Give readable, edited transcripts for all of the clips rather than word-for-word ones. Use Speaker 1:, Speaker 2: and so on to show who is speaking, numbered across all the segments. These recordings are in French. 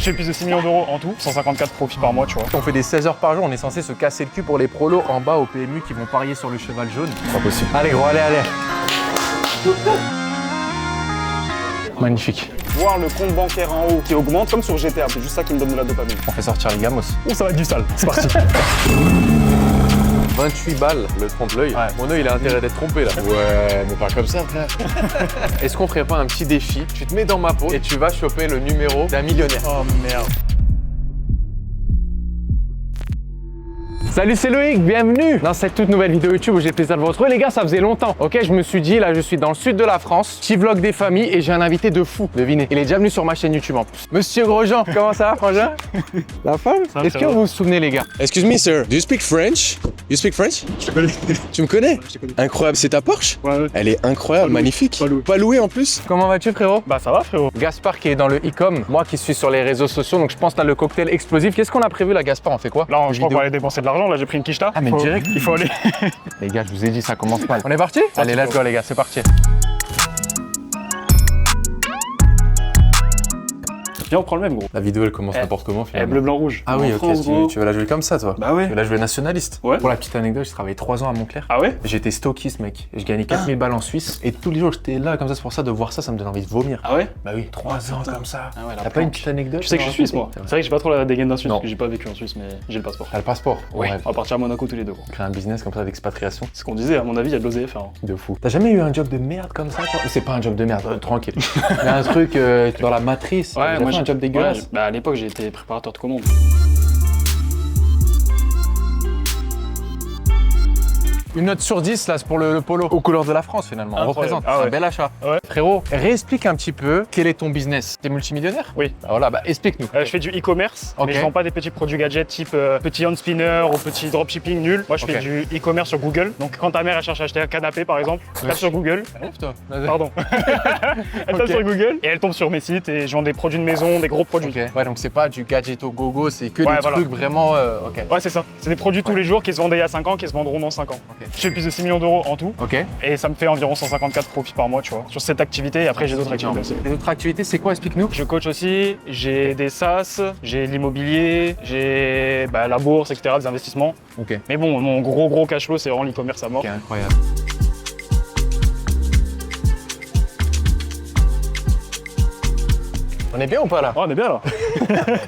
Speaker 1: fais plus de 6 millions d'euros en tout, 154 profits par mois, tu vois.
Speaker 2: On fait des 16 heures par jour, on est censé se casser le cul pour les prolos en bas au PMU qui vont parier sur le cheval jaune. Pas possible. Allez gros, allez. Magnifique.
Speaker 1: Voir le compte bancaire en haut qui augmente comme sur GTA, c'est juste ça qui me donne de la dopamine.
Speaker 2: On fait sortir les gamos.
Speaker 1: Ouh, ça va être du sale, c'est parti.
Speaker 2: 28 balles le trompe-l'œil.
Speaker 1: Ouais.
Speaker 2: Mon œil il a intérêt d'être trompé là. Ouais, mais pas comme ça frère. Est-ce qu'on ferait pas un petit défi? Tu te mets dans ma peau et tu vas choper le numéro d'un millionnaire.
Speaker 1: Oh merde.
Speaker 2: Salut, c'est Loïc, bienvenue dans cette toute nouvelle vidéo YouTube où j'ai le plaisir de vous retrouver. Les gars, ça faisait longtemps, ok? Je me suis dit, là, je suis dans le sud de la France, petit vlog des familles et j'ai un invité de fou, devinez. Il est déjà venu sur ma chaîne YouTube en plus. Monsieur Grosjean, comment ça va, frangin? La femme? Est-ce que vous vous souvenez, les gars?
Speaker 3: Excuse me, sir. Do you speak French? You speak French?
Speaker 1: Je te connais.
Speaker 3: Tu me connais?
Speaker 1: Je te connais.
Speaker 3: Incroyable, c'est ta Porsche?
Speaker 1: Ouais.
Speaker 3: Elle est incroyable, magnifique.
Speaker 1: Pas loué.
Speaker 3: En plus?
Speaker 2: Comment vas-tu, frérot?
Speaker 1: Bah ça va, frérot.
Speaker 2: Gaspard qui est dans le e-com, moi qui suis sur les réseaux sociaux, donc je pense là le cocktail explosif. Qu'est-ce qu'on a prévu là, Gaspard? On fait quoi?
Speaker 1: Là, je crois
Speaker 2: Vidéo.
Speaker 1: qu'on va aller dépenser de l'argent, là j'ai pris une quicheta.
Speaker 2: Ah, mais direct.
Speaker 1: Il faut aller.
Speaker 2: Les gars, je vous ai dit, ça commence mal. On est parti? Allez, let's go les gars, c'est parti.
Speaker 1: Viens, on prend le même, gros.
Speaker 2: La vidéo elle commence n'importe comment finalement.
Speaker 1: Bleu, blanc, rouge.
Speaker 2: Ah oui,
Speaker 1: En
Speaker 2: ok,
Speaker 1: France, gros.
Speaker 2: tu veux la jouer comme ça toi?
Speaker 1: Bah ouais.
Speaker 2: Tu veux la jouer nationaliste?
Speaker 1: Ouais.
Speaker 2: Pour la petite anecdote, j'ai travaillé 3 ans à Montclair.
Speaker 1: Ah ouais?
Speaker 2: J'étais stockiste mec, et je gagnais 4000 balles en Suisse et tous les jours j'étais là comme ça, c'est pour ça de voir ça, ça me donne envie de vomir.
Speaker 1: Ah ouais?
Speaker 2: Bah oui, 3 ans comme ça.
Speaker 1: Ah ouais, la
Speaker 2: T'as pas une
Speaker 1: planque.
Speaker 2: petite anecdote?
Speaker 1: Tu sais que je suis suisse, moi. C'est vrai que j'ai pas trop la dégaine d'un Suisse,
Speaker 2: Non.
Speaker 1: parce que j'ai pas vécu en Suisse, mais j'ai le passeport.
Speaker 2: T'as le passeport?
Speaker 1: Ouais. On va partir à Monaco tous les deux, gros.
Speaker 2: Créer un business comme ça d'expatriation,
Speaker 1: C'est ce qu'on disait, à mon avis, il y a de l'OZF. Hein.
Speaker 2: de fou. T'as jamais eu un job de merde comme ça toi? C'est pas un job de merde, tranquille. Mais un truc dans la matrice, t'as fait un job dégueulasse.
Speaker 1: Bah à l'époque, j'ai été préparateur de commandes.
Speaker 2: Une note sur 10 là, c'est pour le polo aux couleurs de la France finalement. On
Speaker 1: Incroyable.
Speaker 2: représente,
Speaker 1: Ah
Speaker 2: c'est
Speaker 1: ouais.
Speaker 2: un bel achat.
Speaker 1: Ouais.
Speaker 2: Frérot, réexplique un petit peu quel est ton business. T'es multimillionnaire?
Speaker 1: Oui.
Speaker 2: Bah voilà, bah explique-nous.
Speaker 1: Je fais du e-commerce,
Speaker 2: Ok.
Speaker 1: mais je vends pas des petits produits gadgets type petit hand spinner ou petit dropshipping nul. Moi, je fais
Speaker 2: Ok.
Speaker 1: du e-commerce sur Google. Donc, quand ta mère elle cherche à acheter un canapé, par exemple, tape sur Google.
Speaker 2: Putain.
Speaker 1: Pardon. Elle tape
Speaker 2: Ok.
Speaker 1: sur Google et elle tombe sur mes sites et je vends des produits de maison, des gros produits.
Speaker 2: Ok. Ouais, donc c'est pas du gadget au gogo, c'est que
Speaker 1: Ouais,
Speaker 2: des
Speaker 1: voilà.
Speaker 2: trucs vraiment. Ok.
Speaker 1: Ouais, c'est ça. C'est des produits tous les jours qui se vendaient il y a 5 ans, qui se vendront dans 5 ans.
Speaker 2: Ok.
Speaker 1: Je fais plus de 6 millions d'euros en tout
Speaker 2: Ok.
Speaker 1: et ça me fait environ 154 profits par mois, tu vois, sur cette activité. Et après, j'ai d'autres activités aussi.
Speaker 2: Les autres activités, c'est quoi? Explique-nous.
Speaker 1: Je coach aussi, j'ai des SaaS, j'ai l'immobilier, j'ai la bourse, etc., des investissements.
Speaker 2: Ok.
Speaker 1: Mais bon, mon gros cash flow, c'est vraiment l'e-commerce à mort.
Speaker 2: Ok, incroyable. On est bien ou pas là?
Speaker 1: Oh, on est bien là.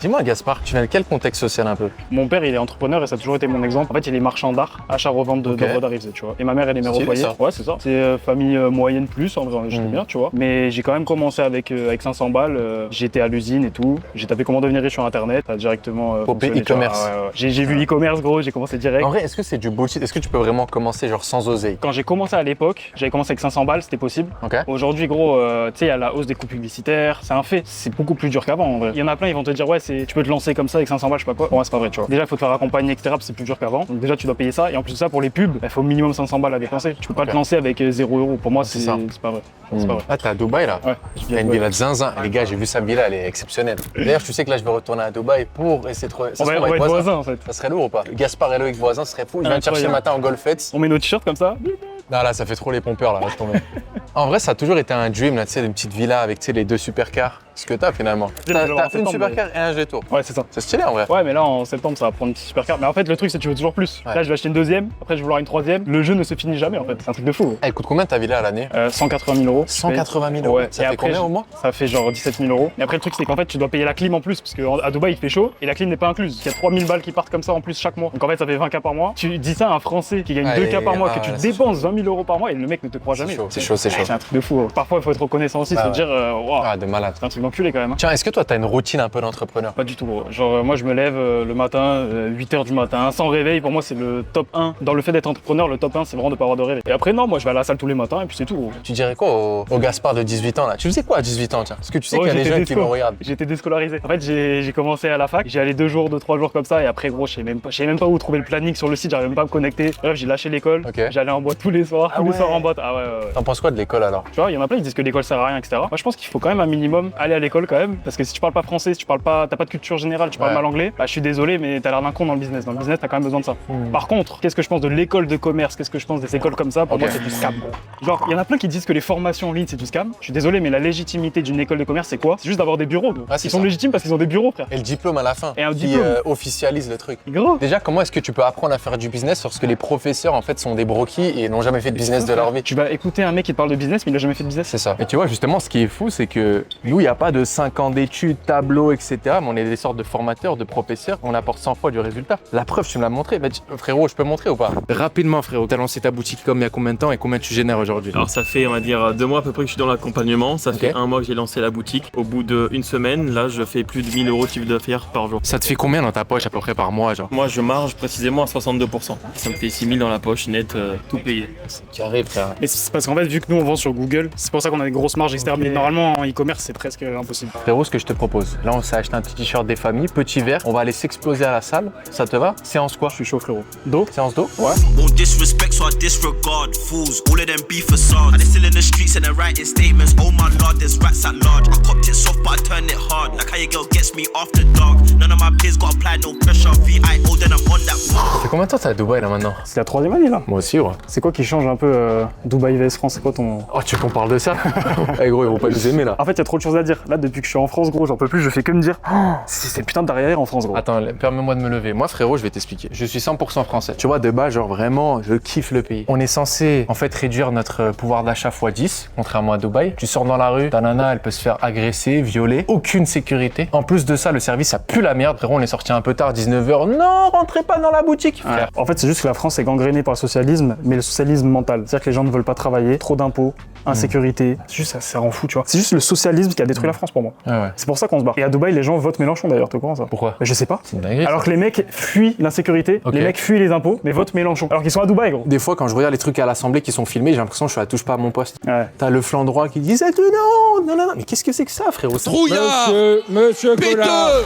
Speaker 2: Dis-moi Gaspard, tu viens de quel contexte social un peu?
Speaker 1: Mon père, il est entrepreneur et ça a toujours été mon exemple. En fait, il est marchand d'art, achat-revente d'œuvres d'art, tu vois. Et ma mère, elle est mère au
Speaker 2: Stylé,
Speaker 1: foyer.
Speaker 2: ça.
Speaker 1: Ouais, c'est ça. C'est famille moyenne plus, en vrai, j'aime bien, tu vois. Mais j'ai quand même commencé avec 500 balles. J'étais à l'usine et tout. J'ai tapé comment devenir riche sur internet, ça a directement.
Speaker 2: Popé
Speaker 1: fonctionné, tu vois.
Speaker 2: e-commerce.
Speaker 1: Ah, ouais. J'ai vu e-commerce, gros, j'ai commencé direct.
Speaker 2: En vrai, est-ce que c'est du bullshit? Est-ce que tu peux vraiment commencer genre sans oseille?
Speaker 1: Quand j'ai commencé à l'époque, j'avais commencé avec 500 balles, c'était possible.
Speaker 2: Ok.
Speaker 1: Aujourd'hui, gros, tu sais, il y a la hausse des coûts publicitaires, c'est un fait. C'est beaucoup plus dur qu'avant, en vrai. Il y en a plein, ils vont te dire, ouais, tu peux te lancer comme ça avec 500 balles, je sais pas quoi. Ouais, c'est pas vrai, tu vois. Déjà, il faut te faire accompagner, etc., c'est plus dur qu'avant. Donc, déjà, tu dois payer ça. Et en plus de ça, pour les pubs, il faut au minimum 500 balles à dépenser. Tu peux pas te lancer avec 0 euros. Pour moi, c'est
Speaker 2: ça.
Speaker 1: pas vrai. C'est pas vrai.
Speaker 2: Ah, t'es à Dubaï là?
Speaker 1: Ouais.
Speaker 2: Il y a une villa de zinzin. Les gars, j'ai vu sa villa, elle est exceptionnelle. D'ailleurs, tu sais que là, je vais retourner à Dubaï pour essayer de trouver.
Speaker 1: On va être voisins, en fait.
Speaker 2: Ça serait lourd ou pas? Gaspard et Loïc voisins, ce serait fou. Je viens te chercher le matin en golfette.
Speaker 1: On met nos t-shirts comme ça.
Speaker 2: Non, là, ça fait trop les pompeurs, là, laisse tomber. En vrai, ça a toujours été un dream, là, tu sais, une petite villa avec, tu sais, les 2 supercars. Ce que t'as finalement.
Speaker 1: Je vais
Speaker 2: T'as
Speaker 1: l'avoir en
Speaker 2: une
Speaker 1: septembre,
Speaker 2: supercar et un G-Tour.
Speaker 1: Ouais, c'est ça.
Speaker 2: C'est stylé en vrai.
Speaker 1: Ouais, mais là, en septembre, ça va prendre une petite super carte. Mais en fait, le truc, c'est que tu veux toujours plus.
Speaker 2: Ouais.
Speaker 1: Là, je vais acheter une deuxième. Après, je vais vouloir une troisième. Le jeu ne se finit jamais, en fait. C'est un truc de fou.
Speaker 2: Elle coûte combien ta villa à l'année?
Speaker 1: 180 000 euros.
Speaker 2: 180 000 euros.
Speaker 1: Ouais.
Speaker 2: Ça
Speaker 1: Et
Speaker 2: fait
Speaker 1: après,
Speaker 2: combien au mois?
Speaker 1: Ça fait genre 17 000 euros. Et après, le truc, c'est qu'en fait, tu dois payer la clim en plus. Parce qu'à Dubaï, il fait chaud et la clim n'est pas incluse. Il y a 3000 balles qui partent comme ça en plus chaque mois. Donc en fait, ça fait 20K par mois. Tu dis ça à un Français qui gagne
Speaker 2: Ah,
Speaker 1: 2K par mois,
Speaker 2: ah,
Speaker 1: que tu
Speaker 2: là, c'est
Speaker 1: dépenses 20 000 euros par mois et le mec ne te croit jamais.
Speaker 2: C'est chaud, c'est chaud.
Speaker 1: C'est un truc de fou. Parfois, il faut être reconnaissant aussi,
Speaker 2: Bah
Speaker 1: se
Speaker 2: ouais.
Speaker 1: dire, waouh,
Speaker 2: Ah, de malade.
Speaker 1: c'est un truc d'enculé quand même. Hein.
Speaker 2: Tiens, est-ce que toi, t'as une routine un peu d'entrepreneur?
Speaker 1: Pas du tout, gros. Genre, moi, je me lève le matin, 8h du matin, sans réveil. Pour moi, c'est le top 1. Dans le fait d'être entrepreneur, le top 1, c'est vraiment de pas avoir de réveil. Et après, non, moi, je vais à la salle tous les matins et puis c'est tout, gros.
Speaker 2: Tu dirais quoi au Gaspard de 18 ans là? Tu faisais quoi à 18 ans tiens? Parce que tu sais qu'il y a des
Speaker 1: j'étais
Speaker 2: jeunes qui
Speaker 1: désco.
Speaker 2: me regardent.
Speaker 1: J'étais déscolarisé. En fait, j'ai commencé à la fac, j'ai allé 2 jours, 3 jours comme ça, et après, gros, je savais même pas où trouver le planning sur le site, j'arrivais même pas à me connecter. Bref, j'ai lâché l'école,
Speaker 2: Ok.
Speaker 1: j'allais en boîte tous les soirs, tous les
Speaker 2: ouais.
Speaker 1: soirs en boîte. Ah ouais.
Speaker 2: T'en penses quoi de l'école alors?
Speaker 1: Tu vois, il y en a plein qui disent que l'école sert à rien, etc. Moi, je pense qu'il faut quand même un minimum aller aller à l'école quand même, parce que si tu parles pas français, si tu parles pas, t'as pas de culture générale, tu parles mal anglais, bah je suis désolé, mais t'as l'air d'un con dans le business. Dans le business, t'as quand même besoin de ça. Par contre, qu'est-ce que je pense de l'école de commerce, qu'est-ce que je pense des écoles comme ça, pour moi c'est du scam. Genre, il y en a plein qui disent que les formations en ligne c'est du scam. Je suis désolé, mais la légitimité d'une école de commerce c'est quoi? C'est juste d'avoir des bureaux. Gros. Ils sont légitimes parce qu'ils ont des bureaux, frère.
Speaker 2: Et le diplôme à la fin.
Speaker 1: Et un
Speaker 2: qui
Speaker 1: diplôme.
Speaker 2: officialise le truc.
Speaker 1: Gros.
Speaker 2: Déjà, comment est-ce que tu peux apprendre à faire du business lorsque les professeurs en fait sont des broquis et n'ont jamais fait de business de leur vie?
Speaker 1: Tu vas écouter un mec qui te parle de business, mais il a jamais fait de business.
Speaker 2: C'est ça. Et tu vois, justement, ce qui est fou, c'est que nous, il n'y a pas de 5 ans d'études, tableaux, etc. Mais on est des sortes de formateurs, de professeurs. On apporte 100 fois du résultat. La preuve, tu me l'as montré. Bah, frérot, je peux montrer ou pas? Rapidement, frérot. T'as lancé ta boutique comme il y a combien de temps et combien tu génères aujourd'hui?
Speaker 4: Alors ça fait, on va dire, 2 mois à peu près que je suis dans l'accompagnement. Ça fait 1 mois que j'ai lancé la boutique. Au bout d'une semaine, là, je fais plus de 1000 € de chiffre d'affaires par jour.
Speaker 2: Ça te fait combien dans ta poche à peu près par mois, genre?
Speaker 4: Moi, je marge précisément à 62%. Ça me fait 6000 dans la poche, net, tout payé.
Speaker 2: C'est carré, frère.
Speaker 1: Mais c'est parce qu'en fait, vu que nous on vend sur Google, c'est pour ça qu'on a des grosses marges, etc. Mais normalement en e-commerce, c'est presque impossible.
Speaker 2: Frérot, ce que je te propose, là, on s'est acheté un petit t-shirt des familles, petit verre. On va aller s'exploser à la salle. Ça te va? Séance quoi?
Speaker 1: Je suis chaud, frérot. Dos?
Speaker 2: Séance d'eau? Ouais.
Speaker 5: Won't disrespect, so I disregard fools. All of them be facades. And they still in the streets and they're writing statements. Oh my lord, there's rats at large. I copped it soft, but I turned it hard. Like how your girl gets me after dark. None of my peers got applied, no pressure. VIO, then I'm on that path.
Speaker 2: Ça fait combien de temps t'es à Dubaï là maintenant?
Speaker 1: C'est la 3e année là.
Speaker 2: Moi aussi, ouais.
Speaker 1: C'est quoi qui change un peu Dubaï vs France? C'est quoi ton.
Speaker 2: Oh, tu veux qu'on parle de ça? Eh gros, ils vont pas nous aimer là.
Speaker 1: En fait, il y a trop de choses à dire. Là, depuis que je suis en France, gros, j'en peux plus, je fais que me dire. Oh, c'est putain d'arrière en France, gros.
Speaker 2: Attends, permets-moi de me lever. Moi, frérot, je vais t'expliquer. Je suis 100% français. Tu vois, de base, genre vraiment, je kiffe le pays. On est censé, en fait, réduire notre pouvoir d'achat x10, contrairement à Dubaï. Tu sors dans la rue, ta nana, elle peut se faire agresser, violer. Aucune sécurité. En plus de ça, le service, ça pue la merde. Frérot, on est sorti un peu tard, 19h. Non, rentrez pas dans la boutique, frère.
Speaker 1: En fait, c'est juste que la France est gangrénée par le socialisme, mais le socialisme mental. C'est-à-dire que les gens ne veulent pas travailler, trop d'impôts, insécurité. C'est juste, ça rend fou, tu vois. C'est juste le socialisme qui a détruit la France pour moi.
Speaker 2: Ouais.
Speaker 1: C'est pour ça qu'on se barre. Et à Dubaï, les gens votent Mélenchon d'ailleurs, tu comprends ça?
Speaker 2: Pourquoi?
Speaker 1: Mais je sais pas.
Speaker 2: C'est une dinguerie.
Speaker 1: Alors que les mecs fuient l'insécurité, les mecs fuient les impôts, mais votent Mélenchon. Alors qu'ils sont à Dubaï, gros.
Speaker 2: Des fois, quand je regarde les trucs à l'Assemblée qui sont filmés, j'ai l'impression que je suis à touche pas à mon poste.
Speaker 1: Ouais.
Speaker 2: T'as le flanc droit qui dit c'est tout non. Mais qu'est-ce que c'est que ça, frérot?
Speaker 3: Trouillard!
Speaker 6: Monsieur Collard.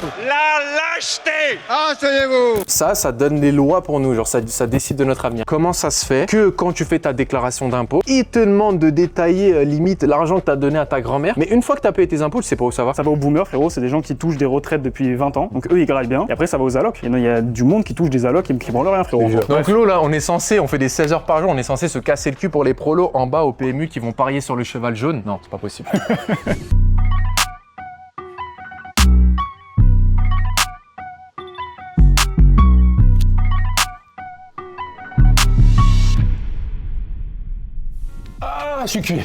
Speaker 2: Ça donne les lois pour nous, genre ça décide de notre avenir. Comment ça se fait que quand tu fais ta déclaration d'impôt, ils te demandent de détailler limite l'argent que t'as donné à ta grand-mère, mais une fois que t'as payé tes impôts, tu sais pas où ça va.
Speaker 1: Ça va aux boomers, frérot, c'est des gens qui touchent des retraites depuis 20 ans, donc eux ils graillent bien, et après ça va aux allocs. Il y a du monde qui touche des allocs et qui branle rien, frérot.
Speaker 2: Donc nous là, on fait des 16 heures par jour, on est censé se casser le cul pour les prolos en bas au PMU qui vont parier sur le cheval jaune. Non, c'est pas possible. Ah, je suis cuit.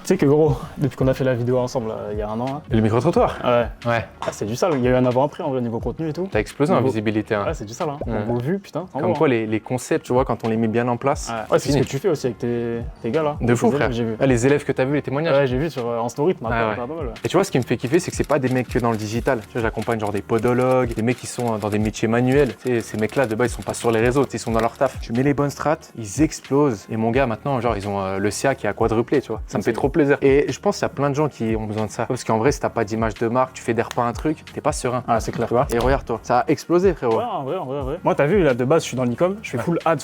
Speaker 1: Tu sais que gros, depuis qu'on a fait la vidéo ensemble là, il y a 1 an, là,
Speaker 2: Et le micro-trottoir?
Speaker 1: ouais, ah, c'est du sale, il y a eu un avant-après en vrai niveau contenu et tout.
Speaker 2: T'as explosé en
Speaker 1: Niveau-
Speaker 2: visibilité. Hein.
Speaker 1: Ouais, c'est du sale, hein. Niveau vue, putain. en
Speaker 2: Comme
Speaker 1: gros,
Speaker 2: quoi, les concepts, tu vois, quand on les met bien en place,
Speaker 1: Ouais, c'est ce que tu fais aussi avec tes gars là.
Speaker 2: de fou,
Speaker 1: Tes élèves,
Speaker 2: frère.
Speaker 1: J'ai vu.
Speaker 2: Ah, les élèves que t'as vu, les témoignages.
Speaker 1: Ouais, j'ai vu en story, t'en as
Speaker 2: Ouais,
Speaker 1: pas mal. Ouais.
Speaker 2: Et tu vois, ce qui me fait kiffer, c'est que c'est pas des mecs que dans le digital. Tu vois, j'accompagne genre des podologues, des mecs qui sont dans des métiers manuels. Tu sais, ces mecs-là, de base, ils sont pas sur les réseaux, ils sont dans leur taf. Tu mets les bonnes strates, ils explosent. Et mon gars, maintenant, genre, ils ont le CA qui a quadruplé, tu vois. Ça me fait trop plaisir. Et je pense qu'il y a plein de gens qui ont besoin de ça. Parce qu'en vrai, si t'as pas d'image de marque, tu fais des repas, un truc, t'es pas serein.
Speaker 1: Ah, c'est clair, tu vois.
Speaker 2: Et regarde-toi, ça a explosé, frérot.
Speaker 1: Ouais, en vrai. Moi, t'as vu, là, de base, je suis dans l'e-com, je fais full ads.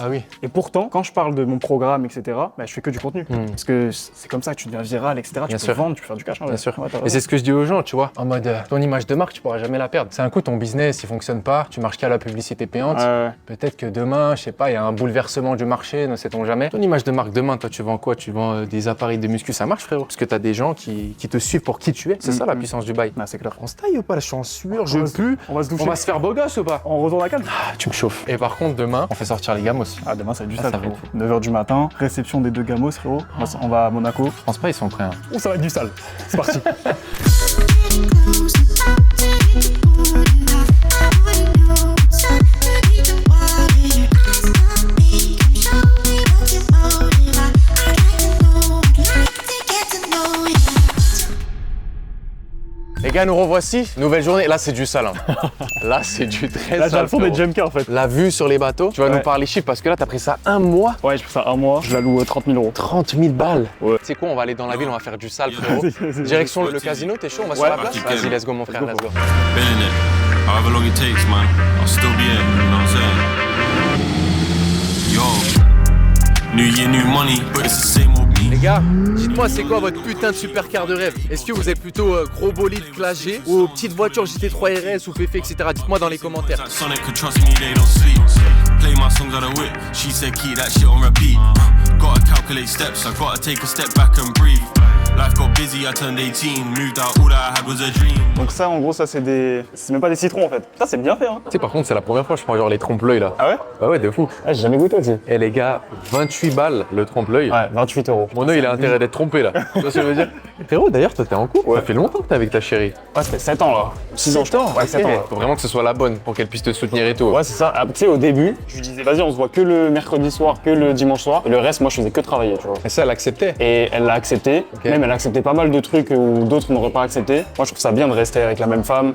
Speaker 2: Ah oui.
Speaker 1: Et pourtant, quand je parle de mon programme, etc., bah, je fais que du contenu. Parce que c'est comme ça que tu deviens viral, etc.
Speaker 2: Bien
Speaker 1: Tu
Speaker 2: sûr.
Speaker 1: peux vendre, tu peux faire du cash.
Speaker 2: Bien sûr.
Speaker 1: Ouais, t'as
Speaker 2: Et
Speaker 1: raison.
Speaker 2: c'est ce que je dis aux gens, tu vois, en mode ton image de marque, tu pourras jamais la perdre. C'est un coup, ton business, il fonctionne pas, tu marches qu'à la publicité payante.
Speaker 1: Ouais.
Speaker 2: Peut-être que demain, je sais pas, il y a un bouleversement du marché, ne sait-on jamais. Ton image de marque demain, toi, tu vends quoi? Tu vends des appareils de muscu, ça marche, frérot. Parce que t'as des gens qui te suivent pour qui tu es. C'est ça la puissance du bail.
Speaker 1: Ah, c'est clair.
Speaker 2: On se taille ou pas? Je suis en sueur,
Speaker 1: On
Speaker 2: je
Speaker 1: va se-
Speaker 2: pue.
Speaker 1: On va se doucher.
Speaker 2: On va se faire beau gosse ou pas?
Speaker 1: On retourne à Cannes.
Speaker 2: Ah, tu me chauffes. Et par contre, demain, on fait sortir les gamos.
Speaker 1: Ah, demain, ça va être du
Speaker 2: Ah,
Speaker 1: sale,
Speaker 2: ça va
Speaker 1: frérot.
Speaker 2: être fou.
Speaker 1: 9h du matin, réception des 2 gamos, frérot. On va à Monaco.
Speaker 2: Je pense pas, ils sont prêts. Hein.
Speaker 1: Oh, ça va être du sale. C'est parti.
Speaker 2: Les gars, nous revoici. Nouvelle journée. Là, c'est du sale. Hein. Là, c'est du très
Speaker 1: Là, j'ai
Speaker 2: sale.
Speaker 1: le fond des
Speaker 2: frérot.
Speaker 1: jumpers, en fait.
Speaker 2: La vue sur les bateaux. Tu vas
Speaker 1: Ouais.
Speaker 2: nous parler chiffres parce que là, t'as pris ça 1 mois.
Speaker 1: Ouais, je fais ça 1 mois, je la loue 30 000 €.
Speaker 2: 30 000 balles.
Speaker 1: Ouais.
Speaker 2: Tu sais quoi, on va aller dans la ville, on va faire du sale, frérot.
Speaker 1: Vas-y.
Speaker 2: Direction le casino, t'es chaud? On va sur la place? Vas-y, let's go, mon frère, let's go.
Speaker 5: Been in it. However long it takes, man. I'll still be in. You know what I'm saying? Yo. New year, new money, but it's the same old me.
Speaker 2: Les gars, dites-moi c'est quoi votre putain de supercar de rêve? Est-ce que vous êtes plutôt gros bolide classe G ou petite voiture GT3 RS ou Féfé, etc. Dites-moi dans les commentaires.
Speaker 5: Sonic could trust me, they don't sleep. Play my songs on the whip. She said keep that shit on repeat. Gotta calculate steps, I gotta take a step back and breathe. Life got busy, I turned 18. Moved out, all that I had was a dream.
Speaker 1: Donc ça, en gros, ça c'est des... C'est même pas des citrons en fait. Ça c'est bien fait hein.
Speaker 2: Tu sais, par contre, c'est la première fois que je prends genre les trompe-l'œil là.
Speaker 1: Ah ouais?
Speaker 2: Ah ouais, de fou.
Speaker 1: Ah, j'ai jamais goûté aussi.
Speaker 2: Et les gars, 28 balles le trompe-l'œil.
Speaker 1: Ouais, 28 €.
Speaker 2: Mon œil, il a intérêt d'être trompé là. Tu vois ce que je veux dire? Frérot, d'ailleurs, toi, t'es en couple. Ça fait longtemps que t'es avec ta chérie.
Speaker 1: Ouais, ça fait 7 ans là. 6 ans, je crois. Ouais, 7 ans. Là.
Speaker 2: Faut vraiment que ce soit la bonne pour qu'elle puisse te soutenir et tout.
Speaker 1: Ouais, c'est ça. Ah, tu sais, au début, je lui disais, vas-y, on se voit que le mercredi soir, que le dimanche soir. Et le reste, moi, je faisais que travailler, tu vois.
Speaker 2: Et ça, elle acceptait.
Speaker 1: Et elle l'a accepté. Même elle a accepté pas mal de trucs où d'autres n'auraient pas accepté. Moi, je trouve ça bien de rester avec la même femme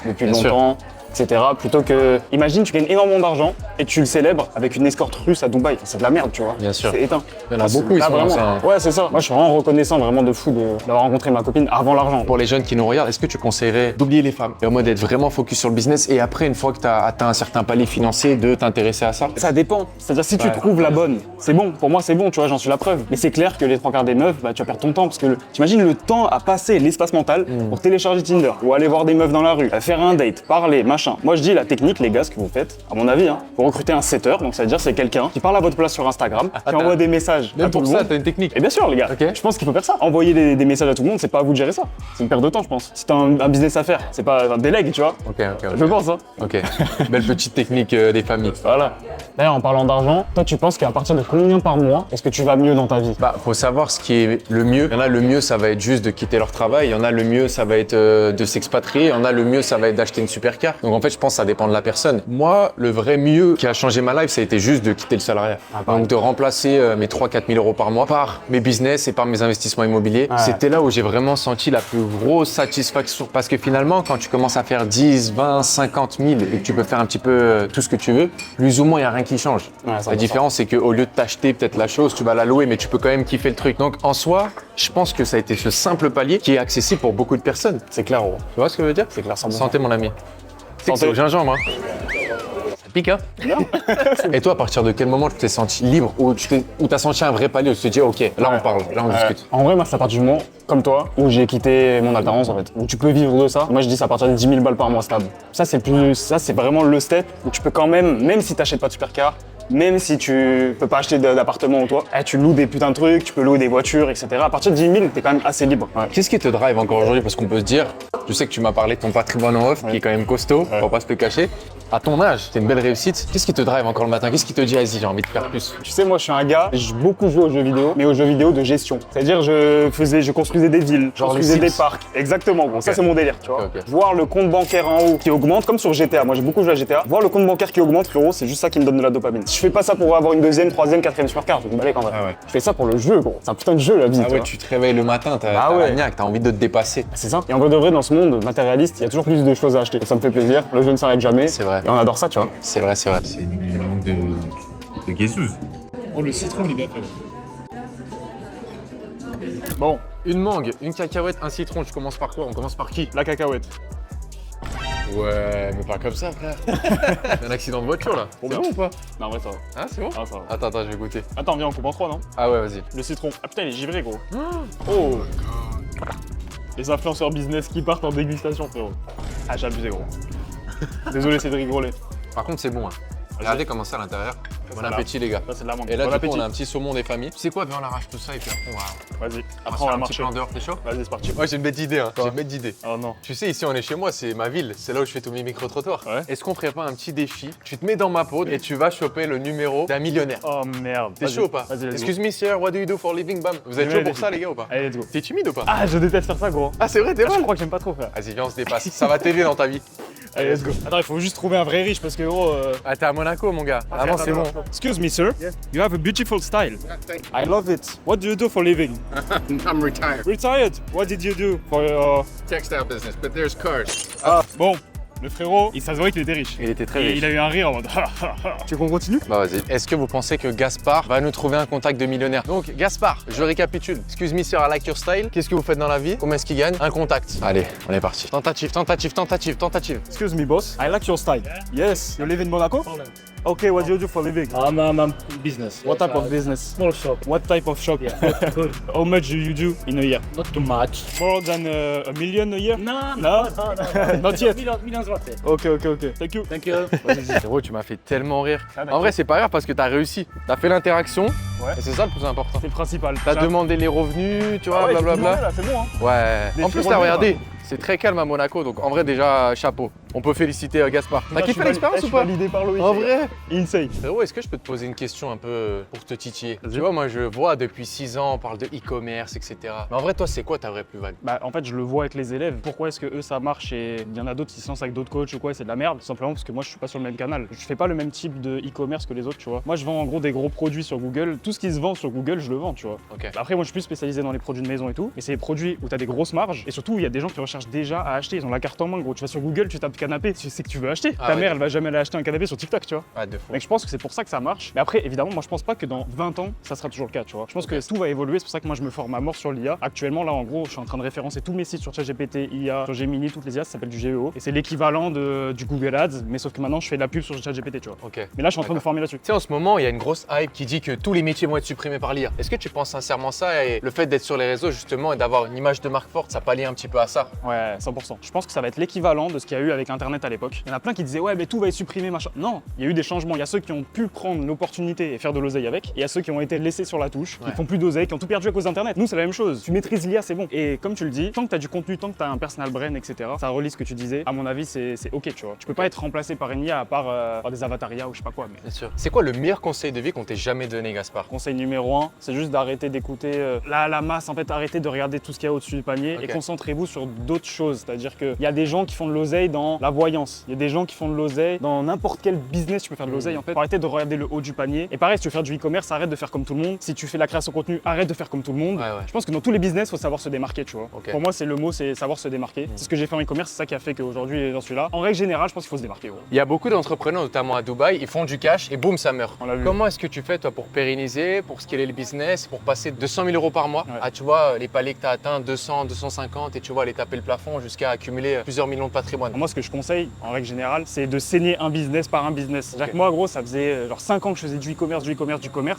Speaker 1: depuis longtemps. Etc. Plutôt que, imagine, tu gagnes énormément d'argent et tu le célèbres avec une escorte russe à Dubaï. C'est de la merde, tu vois.
Speaker 2: Bien sûr.
Speaker 1: C'est éteint.
Speaker 2: Il y en a beaucoup, ils
Speaker 1: là,
Speaker 2: sont
Speaker 1: vraiment.
Speaker 2: dans ça, hein.
Speaker 1: Ouais, c'est ça. Moi, je suis vraiment reconnaissant, vraiment de fou d'avoir rencontré ma copine avant l'argent.
Speaker 2: Pour les jeunes qui nous regardent, est-ce que tu conseillerais d'oublier les femmes et en mode d'être vraiment focus sur le business et après, une fois que tu as atteint un certain palier financier, de t'intéresser à ça?
Speaker 1: Ça dépend. C'est-à-dire, si tu trouves la bonne, c'est bon. Pour moi, c'est bon, tu vois, j'en suis la preuve. Mais c'est clair que les 3 quarts des meufs, bah, tu vas perdre ton temps parce que t'imagines le temps à passer, l'espace mental pour télécharger Tinder ou aller voir des meufs dans la rue, faire un date, parler, machin. Moi, je dis la technique, les gars, ce que vous faites, à mon avis, vous recrutez un setter, donc ça veut dire c'est quelqu'un qui parle à votre place sur Instagram, qui envoie des messages à
Speaker 2: Même
Speaker 1: tout
Speaker 2: pour
Speaker 1: le
Speaker 2: ça,
Speaker 1: monde.
Speaker 2: t'as une technique.
Speaker 1: Et bien sûr, les gars,
Speaker 2: Ok.
Speaker 1: je pense qu'il faut faire ça. Envoyer des messages à tout le monde, c'est pas à vous de gérer ça. C'est une perte de temps, je pense. Si t'as un business à faire, c'est pas un délègue, tu vois.
Speaker 2: Ok.
Speaker 1: Je pense, hein.
Speaker 2: Ok. Belle petite technique des familles.
Speaker 1: Voilà. D'ailleurs, en parlant d'argent, toi, tu penses qu'à partir de combien par mois est-ce que tu vas mieux dans ta vie?
Speaker 2: Bah, faut savoir ce qui est le mieux. Il y en a le mieux, ça va être juste de quitter leur travail. Il y en a le mieux, ça va être de s'expatrier. Il y en a le mieux, ça va être d'acheter une supercar. Donc en fait, je pense que ça dépend de la personne. Moi, le vrai mieux qui a changé ma life, ça a été juste de quitter le salariat. Donc de remplacer mes 3-4 000 € par mois par mes business et par mes investissements immobiliers.
Speaker 1: Ouais.
Speaker 2: C'était là où j'ai vraiment senti la plus grosse satisfaction. Parce que finalement, quand tu commences à faire 10, 20, 50 000 et que tu peux faire un petit peu tout ce que tu veux, plus ou moins, il n'y a rien qui change.
Speaker 1: Ouais, ça
Speaker 2: La
Speaker 1: va.
Speaker 2: différence, c'est qu'au lieu de t'acheter peut-être la chose, tu vas la louer, mais tu peux quand même kiffer le truc. Donc en soi, je pense que ça a été ce simple palier qui est accessible pour beaucoup de personnes.
Speaker 1: C'est clair, gros.
Speaker 2: Tu vois ce que je veux dire?
Speaker 1: C'est clair, 100%.
Speaker 2: Santé, mon ami. C'est que
Speaker 1: Santé.
Speaker 2: c'est au gingembre, hein. Ça pique, hein? Et toi, à partir de quel moment tu t'es senti libre ou t'as senti un vrai palier où tu te dis, ok, là on parle, là on discute?
Speaker 1: En vrai, moi, c'est à partir du moment, comme toi, où j'ai quitté mon alternance, en fait. Où tu peux vivre de ça. Moi, je dis, c'est à partir de 10 000 balles par mois stable. Ça, c'est vraiment le step où tu peux quand même si t'achètes pas de supercar, même si tu peux pas acheter d'appartement ou toi, tu loues des putains de trucs, tu peux louer des voitures, etc. À partir de 10 000, t'es quand même assez libre. Ouais.
Speaker 2: Qu'est-ce qui te drive encore aujourd'hui? Parce qu'on peut se dire, je sais que tu m'as parlé de ton patrimoine en off, qui est quand même costaud, on va pas se le cacher. À ton âge, c'est une belle réussite. Qu'est-ce qui te drive encore le matin? Qu'est-ce qui te dit, vas-y, j'ai envie de faire plus?
Speaker 1: Tu sais, moi, je suis un gars, j'ai beaucoup joué aux jeux vidéo, mais aux jeux vidéo de gestion. C'est-à-dire, je construisais des villes, je
Speaker 2: Genre les
Speaker 1: construisais des
Speaker 2: Sims.
Speaker 1: parcs. Exactement, gros. Ça, c'est mon délire, tu vois.
Speaker 2: Ok.
Speaker 1: Voir le compte bancaire en haut qui augmente, comme sur GTA. Moi, j'ai beaucoup joué à GTA. Voir le compte bancaire qui augmente, frérot, c'est juste ça qui me donne de la dopamine. Si je fais pas ça pour avoir une deuxième, troisième, quatrième supercar, je vais me balayer quand même.
Speaker 2: Ah ouais.
Speaker 1: Je fais ça pour le jeu, gros. C'est un putain de jeu, la vie.
Speaker 2: Ah
Speaker 1: tu
Speaker 2: ouais,
Speaker 1: vois.
Speaker 2: tu te réveilles le matin, t'as
Speaker 1: Ah ouais.
Speaker 2: la niaque, t'as envie de te dépasser.
Speaker 1: C'est ça. Et en vrai de vrai, dans ce monde matérialiste, il y a toujours plus de choses à acheter. Et ça me fait plaisir. Le jeu ne s'arrête jamais.
Speaker 2: C'est vrai.
Speaker 1: Et on adore ça, tu vois.
Speaker 2: C'est vrai, c'est vrai.
Speaker 6: C'est une langue de guézouz.
Speaker 1: Oh, le citron, il est bien fait. Bon,
Speaker 2: Une mangue, une cacahuète, un citron, tu commences par quoi? On commence par qui?
Speaker 1: la cacahuète.
Speaker 2: Ouais, mais pas comme ça, frère. Y'a un accident de voiture là. C'est bon ou pas?
Speaker 1: Non, en vrai, ça va.
Speaker 2: Ah, c'est bon?
Speaker 1: Ah, ça va.
Speaker 2: Attends, je vais goûter.
Speaker 1: Attends, viens, on coupe en 3, non?
Speaker 2: Ah ouais, vas-y.
Speaker 1: Le citron. Ah putain, il est givré, gros. Oh. Les influenceurs business qui partent en dégustation, frérot. Ah, j'ai abusé, gros. Désolé, Cédric Grolet.
Speaker 2: Par contre, c'est bon. Hein. Regardez comment c'est à l'intérieur. Bon
Speaker 1: c'est
Speaker 2: appétit, les gars.
Speaker 1: Ça, c'est de la mangue.
Speaker 2: Et là,
Speaker 1: Bon
Speaker 2: du coup,
Speaker 1: appétit.
Speaker 2: on a un petit saumon des familles. Tu sais quoi? Viens, on arrache tout ça et puis après, on va.
Speaker 1: Vas-y, après,
Speaker 2: faire
Speaker 1: on va
Speaker 2: un petit
Speaker 1: marcher.
Speaker 2: plan dehors, t'es chaud?
Speaker 1: Vas-y, c'est parti.
Speaker 2: Ouais, j'ai une bête idée, hein. J'ai une bête d'idée.
Speaker 1: Oh non.
Speaker 2: Tu sais, ici, on est chez moi, c'est ma ville. C'est là où je fais tous mes micro-trottoirs.
Speaker 1: Ouais.
Speaker 2: Est-ce qu'on ferait pas un petit défi? Tu te mets dans ma peau et tu vas choper le numéro d'un millionnaire.
Speaker 1: Oh merde.
Speaker 2: T'es
Speaker 1: Vas-y.
Speaker 2: chaud ou pas?
Speaker 1: Vas-y, let's go.
Speaker 2: Excuse me, sir, what do you do for a living, bam? Vous êtes
Speaker 1: Ouais,
Speaker 2: chaud pour
Speaker 1: vas-y.
Speaker 2: ça, les gars, ou pas?
Speaker 1: Allez, let's go.
Speaker 2: T'es timide ou pas?
Speaker 1: Ah, je déteste faire ça, gros.
Speaker 2: Ah, c'est vrai, t'es
Speaker 1: Je
Speaker 2: mal.
Speaker 1: crois que j'aime pas trop faire.
Speaker 2: Vas-y, viens, on se dépasse. Ça va t'aider dans ta vie.
Speaker 1: Allez, let's go. Attends, il faut juste trouver un vrai riche parce que, gros.
Speaker 2: Ah, t'es à Monaco, mon gars. Avant, c'est bon.
Speaker 1: Excuse me, sir. You have a beautiful style. I love it. What do you do for living?
Speaker 6: I'm retired.
Speaker 1: Retired. What did you do for your...
Speaker 6: Textile business, but there's cars.
Speaker 1: Bon, le frérot, ça se voit qu'il était riche.
Speaker 2: Il était très
Speaker 1: Et
Speaker 2: riche.
Speaker 1: il a eu un rire en mode. Tu veux qu'on continue?
Speaker 2: Bah vas-y. Est-ce que vous pensez que Gaspard va nous trouver un contact de millionnaire? Donc Gaspard, je récapitule. Excuse me sir, I like your style. Qu'est-ce que vous faites dans la vie? Combien est-ce qu'il gagne? Un contact. Allez, on est parti. Tentative.
Speaker 1: Excuse me, boss. I like your style. Yes. You live in Monaco? Okay, what do you do for a living?
Speaker 7: I'm business.
Speaker 1: What type of business?
Speaker 7: Small shop.
Speaker 1: What type of shop?
Speaker 7: Yeah, good.
Speaker 1: How much do you do in a year?
Speaker 7: Not too much.
Speaker 1: More than a million a year?
Speaker 7: No,
Speaker 1: No? Not yet.
Speaker 7: Millions what?
Speaker 1: Okay. Thank you.
Speaker 7: Thank you.
Speaker 2: Frérot, tu m'as fait tellement rire.
Speaker 1: Ah, d'accord.
Speaker 2: En vrai, c'est pas grave parce que t'as réussi. T'as fait l'interaction.
Speaker 1: Ouais.
Speaker 2: Et c'est ça le plus important.
Speaker 1: C'est le principal.
Speaker 2: T'as demandé les revenus, tu vois, blablabla.
Speaker 1: Là, c'est bon, hein.
Speaker 2: Ouais.
Speaker 1: Des
Speaker 2: En plus,
Speaker 1: petits
Speaker 2: t'as
Speaker 1: revenus,
Speaker 2: regardé. C'est très calme à Monaco, donc en vrai, déjà, chapeau. On peut féliciter Gaspard. T'as kiffé l'expérience ou pas?
Speaker 1: Validé par Loïc.
Speaker 2: En vrai?
Speaker 1: Insane.
Speaker 2: Frérot, est-ce que je peux te poser une question un peu pour te titiller? Tu vois, moi, je vois depuis 6 ans, on parle de e-commerce, etc. Mais en vrai, toi, c'est quoi ta vraie plus-value?
Speaker 1: Bah, en fait, je le vois avec les élèves. Pourquoi est-ce que eux ça marche et il y en a d'autres qui se lancent avec d'autres coachs ou quoi, c'est de la merde? Tout simplement parce que moi je suis pas sur le même canal. Je fais pas le même type de e-commerce que les autres, tu vois. Moi je vends en gros des gros produits sur Google. Tout ce qui se vend sur Google, je le vends, tu vois.
Speaker 2: Ok.
Speaker 1: Après, moi je suis plus spécialisé dans les produits de maison et tout. Mais c'est des produits où t'as des grosses marges et surtout il y a des gens qui recherchent déjà à acheter. Ils ont la carte en main, gros. Tu vas sur Google, tu tapes canapé, tu sais que tu veux acheter.
Speaker 2: Ah
Speaker 1: Ta
Speaker 2: ouais.
Speaker 1: mère, elle va jamais aller acheter un canapé sur TikTok, tu vois.
Speaker 2: Ah, de fou.
Speaker 1: Donc je pense que c'est pour ça que ça marche. Mais après, évidemment, moi je pense pas que dans 20 ans, ça sera toujours le cas, tu vois. Je pense que tout va évoluer, c'est pour ça que moi je me forme à mort sur l'IA. Actuellement, là en gros, je suis en train de référencer tous mes sites sur ChatGPT, IA, sur Gemini, toutes les IA, ça s'appelle du GEO. Et c'est l'équivalent du Google Ads, mais sauf que maintenant je fais de la pub sur ChatGPT, tu vois.
Speaker 2: Ok.
Speaker 1: Mais là, je suis en train de me former là-dessus.
Speaker 2: Tu sais, en ce moment, il y a une grosse hype qui dit que tous les métiers vont être supprimés par l'IA. Est-ce que tu penses sincèrement ça et le fait d'être sur les réseaux, justement, et d'avoir une image de marque forte, ça pallie un petit peu à ça?
Speaker 1: Ouais, 100%. Je pense que ça va être l'équivalent de ce qu'il y a eu avec Internet à l'époque. Il y en a plein qui disaient, ouais, mais tout va être supprimé, machin. Non, il y a eu des changements. Il y a ceux qui ont pu prendre l'opportunité et faire de l'oseille avec. Et il y a ceux qui ont été laissés sur la touche, qui font plus d'oseille, qui ont tout perdu à cause d'Internet. Nous, c'est la même chose. Tu maîtrises l'IA, c'est bon. Et comme tu le dis, tant que tu as du contenu, tant que tu as un personal brand, etc., ça relie ce que tu disais. À mon avis, c'est OK, tu vois. Tu peux pas être remplacé par une IA à part par des avatarias ou je sais pas quoi. Mais
Speaker 2: Bien sûr. C'est quoi le meilleur conseil de vie qu'on t'ait jamais donné, Gaspard?
Speaker 1: conseil numéro 1, c'est juste d'arrêter d'écouter la masse, en fait, arrêtez de regarder tout ce qu'il y a au-dessus du panier et
Speaker 2: Ok.
Speaker 1: concentrez-vous sur d'autres choses. C'est-à-dire qu'il y a des gens qui font de l'oseille dans la voyance, il y a des gens qui font de l'oseille dans n'importe quel business, tu peux faire de l'oseille en fait. Faut arrêter de regarder le haut du panier. Et pareil, si tu veux faire du e-commerce, arrête de faire comme tout le monde. Si tu fais la création de contenu, arrête de faire comme tout le monde.
Speaker 2: Ouais.
Speaker 1: Je pense que dans tous les business, il faut savoir se démarquer, tu vois.
Speaker 2: Ok.
Speaker 1: Pour moi, c'est le mot, c'est savoir se démarquer. C'est ce que j'ai fait en e-commerce, c'est ça qui a fait qu'aujourd'hui j'en suis là. En règle générale, je pense qu'il faut se démarquer. Gros.
Speaker 2: Il y a beaucoup d'entrepreneurs, notamment à Dubaï, ils font du cash et boum, ça meurt.
Speaker 1: On l'a vu.
Speaker 2: Comment est-ce que tu fais, toi, pour pérenniser, pour scaler le business, pour passer de 200 000 euros par mois
Speaker 1: Ouais.
Speaker 2: à, tu vois, les paliers que tu as atteints, 200, 250, et tu vois, aller taper le plafond jusqu'à accumuler plusieurs millions de patrimoine?
Speaker 1: Moi, ce que je conseille, en règle générale, c'est de saigner un business par un business. C'est-à-dire que moi, gros, ça faisait genre 5 ans que je faisais du e-commerce.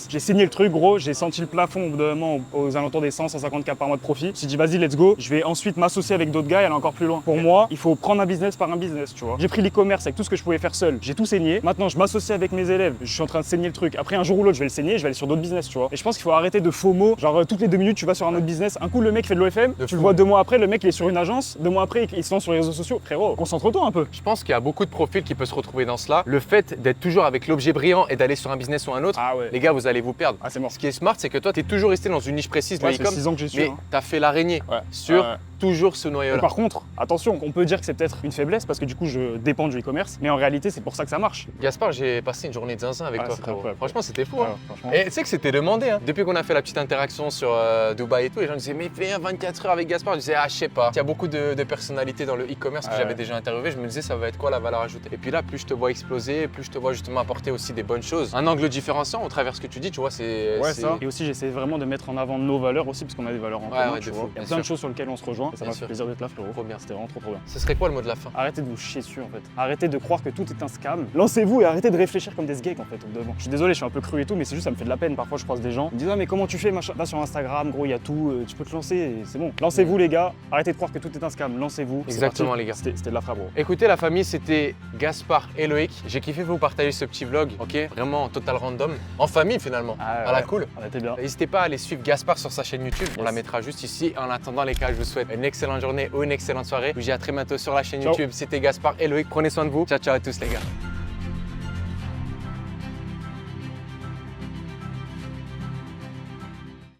Speaker 1: J'ai saigné le truc, gros, j'ai senti le plafond au bout d'un moment aux alentours des 100, 150K par mois de profit. Je me suis dit, vas-y, let's go. Je vais ensuite m'associer avec d'autres gars et aller encore plus loin. Pour moi, il faut prendre un business par un business, tu vois. J'ai pris l'e-commerce avec tout ce que je pouvais faire seul. J'ai tout saigné. Maintenant, je m'associe avec mes élèves. Je suis en train de saigner le truc. Après, un jour ou l'autre, je vais le saigner, je vais aller sur d'autres business, tu vois. Et je pense qu'il faut arrêter de FOMO. Genre, toutes les 2 minutes, tu vas sur un autre business. Un coup, le mec fait de l'OFM.
Speaker 2: De
Speaker 1: Tu
Speaker 2: fou.
Speaker 1: le vois 2 mois après, le mec, il est sur une agence. 2 mois après, il se lance sur les réseaux sociaux. Frérot, concentre-toi un peu.
Speaker 2: Je pense qu'il y a beaucoup de profils qui peuvent se retrouver dans cela. Le fait d'être toujours avec l'objet brillant et d'aller sur un business ou un autre,
Speaker 1: Ah ouais.
Speaker 2: les gars, vous allez vous perdre.
Speaker 1: Ah, c'est mort.
Speaker 2: Ce qui est smart, c'est que toi, tu es toujours resté dans une niche précise de
Speaker 1: Ouais, c'est
Speaker 2: l'e-com,
Speaker 1: 6 ans que j'y suis.
Speaker 2: mais
Speaker 1: hein.
Speaker 2: tu as fait l'araignée
Speaker 1: Ouais.
Speaker 2: sur
Speaker 1: Ouais.
Speaker 2: toujours ce
Speaker 1: Mais
Speaker 2: noyau-là.
Speaker 1: par contre, attention, on peut dire que c'est peut-être une faiblesse parce que du coup, je dépends du e-commerce, mais en réalité, c'est pour ça que ça marche.
Speaker 2: Gaspard, j'ai passé une journée de zinzin avec
Speaker 1: Ah,
Speaker 2: toi,
Speaker 1: c'était
Speaker 2: frérot.
Speaker 1: incroyable.
Speaker 2: Franchement, c'était fou.
Speaker 1: Ouais,
Speaker 2: Hein.
Speaker 1: franchement.
Speaker 2: Et tu sais que c'était demandé. Hein. Depuis qu'on a fait la petite interaction sur Dubaï et tout, les gens disaient, mais fais un 24 heures avec Gaspard. Je disais, ah, je sais pas. Il y a beaucoup de personnalités dans le e-commerce que
Speaker 1: Ouais.
Speaker 2: j'avais déjà interviewé. Je me disais, ça va être quoi la valeur ajoutée? Et puis là, plus je te vois exploser, plus je te vois justement apporter aussi des bonnes choses. Un angle différenciant au travers de ce que tu dis, tu vois, c'est.
Speaker 1: Ouais,
Speaker 2: c'est-
Speaker 1: ça. Et aussi, j'essaie vraiment de mettre en avant nos valeurs aussi, parce qu'on a des valeurs en commun,
Speaker 2: ouais,
Speaker 1: tu
Speaker 2: de
Speaker 1: vois.
Speaker 2: fou,
Speaker 1: Il y a
Speaker 2: bien
Speaker 1: plein de
Speaker 2: sûr.
Speaker 1: choses sur lesquelles on se rejoint. Et ça
Speaker 2: Bien
Speaker 1: m'a fait
Speaker 2: sûr.
Speaker 1: plaisir d'être là, frérot.
Speaker 2: Trop bien.
Speaker 1: C'était vraiment trop bien.
Speaker 2: Ce serait quoi le mot de la fin?
Speaker 1: Arrêtez de vous chier dessus, en fait. Arrêtez de croire que tout est un scam. Lancez-vous et arrêtez de réfléchir comme des sgeeks, en fait, devant. Je suis désolé, je suis un peu cru et tout, mais c'est juste, ça me fait de la peine. Parfois, je croise des gens. Ils me disent, ah, mais comment tu fais, machin? Va sur Instagram, gros, il y a tout, tu peux te lancer, et c'est bon. Lancez-vous, les gars. Arrêtez de croire que tout est un scam. Lancez-vous. C'est
Speaker 2: Exactement,
Speaker 1: parti.
Speaker 2: les gars.
Speaker 1: C'était de la frappe, gros.
Speaker 2: Écoutez la famille, c'était Gaspard et Loïc. J'ai kiffé vous partager ce petit vlog, ok? Vraiment total random. En famille finalement.
Speaker 1: Ah,
Speaker 2: À la
Speaker 1: ouais.
Speaker 2: cool.
Speaker 1: On était bien.
Speaker 2: N'hésitez pas à aller suivre Gaspard sur sa chaîne YouTube. On
Speaker 1: Yes.
Speaker 2: la mettra juste ici. En attendant les gars, je vous souhaite une excellente journée ou une excellente soirée. Je vous dis à très bientôt sur la chaîne
Speaker 1: Ciao.
Speaker 2: YouTube. C'était Gaspard et Loïc. Prenez soin de vous. Ciao ciao à tous les gars.